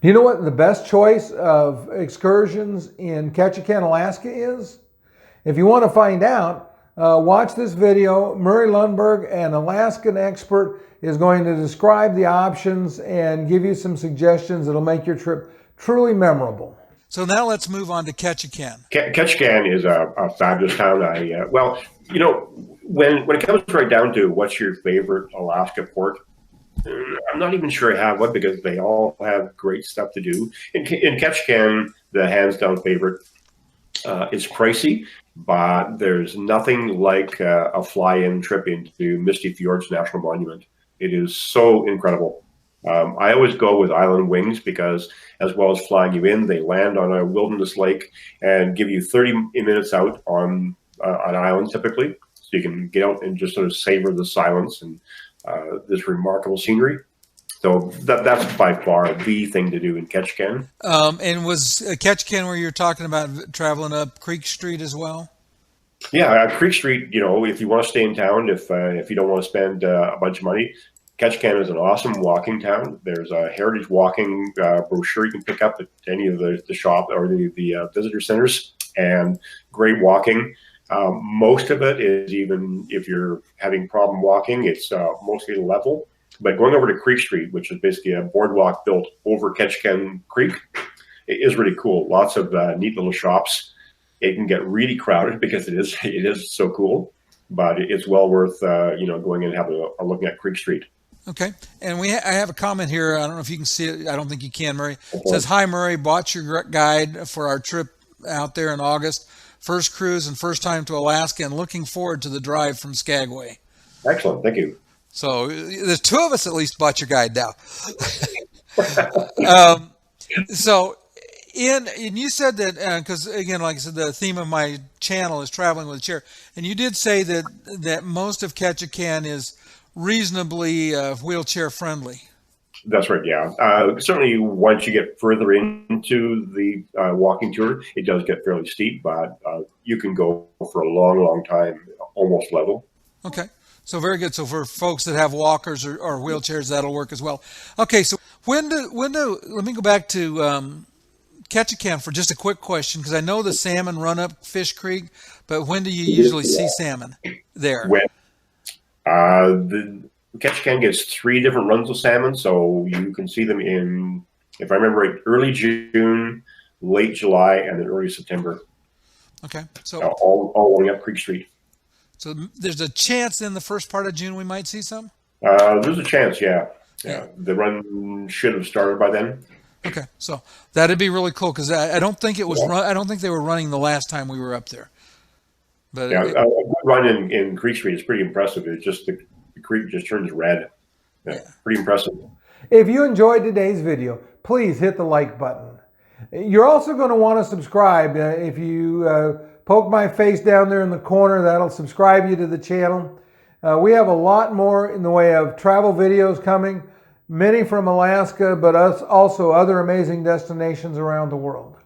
Do you know what the best choice of excursions in Ketchikan, Alaska is? If you want to find out, watch this video. Murray Lundberg, an Alaskan expert, is going to describe the options and give you some suggestions that'll make your trip truly memorable. So now let's move on to Ketchikan. Ketchikan is a fabulous town. When it comes right down to what's your favorite Alaska port, I'm not even sure I have one because they all have great stuff to do. In Ketchikan, the hands down favorite, it's pricey, but there's nothing like a fly-in trip into Misty Fjords National Monument. It is so incredible. I always go with Island Wings because, as well as flying you in, they land on a wilderness lake and give you 30 minutes out on an island typically, so you can get out and just sort of savor the silence and this remarkable scenery. So that's by far the thing to do in Ketchikan. And was Ketchikan where you're talking about traveling up Creek Street as well? Yeah, Creek Street. If you want to stay in town, if you don't want to spend a bunch of money, Ketchikan is an awesome walking town. There's a heritage walking brochure you can pick up at any of the shop or the visitor centers, and great walking. Most of it is, even if you're having problem walking, it's mostly level. But going over to Creek Street, which is basically a boardwalk built over Ketchikan Creek, it is really cool. Lots of neat little shops. It can get really crowded because it is so cool, but it's well worth going and having a look at Creek Street. Okay, and I have a comment here. I don't know if you can see it. I don't think you can, Murray. It says, "Hi, Murray. Bought your guide for our trip out there in August. First cruise and first time to Alaska, and looking forward to the drive from Skagway." Excellent, thank you. So there's two of us at least bought your guide now. And you said that, because again, like I said, the theme of my channel is traveling with a chair, and you did say that most of Ketchikan is reasonably wheelchair friendly. That's right, yeah. Certainly once you get further into the walking tour, it does get fairly steep, but you can go for a long, long time, almost level. Okay, so very good. So for folks that have walkers or wheelchairs, that'll work as well. Okay, so let me go back to Ketchikan for just a quick question, because I know the salmon run up Fish Creek, but when do you usually see salmon there? The Ketchikan gets 3 different runs of salmon, so you can see them in, if I remember right, early June, late July, and then early September. Okay, so all along up Creek Street. So there's a chance in the first part of June we might see some? There's a chance, yeah. The run should have started by then. Okay, so that'd be really cool, because I don't think it was I don't think they were running the last time we were up there. But yeah, a good run in Creek Street is pretty impressive. It's just the creek just turns red. Yeah, pretty impressive. If you enjoyed today's video, please hit the like button. You're also going to want to subscribe. If you poke my face down there in the corner, that'll subscribe you to the channel. We have a lot more in the way of travel videos coming, many from Alaska, but also other amazing destinations around the world.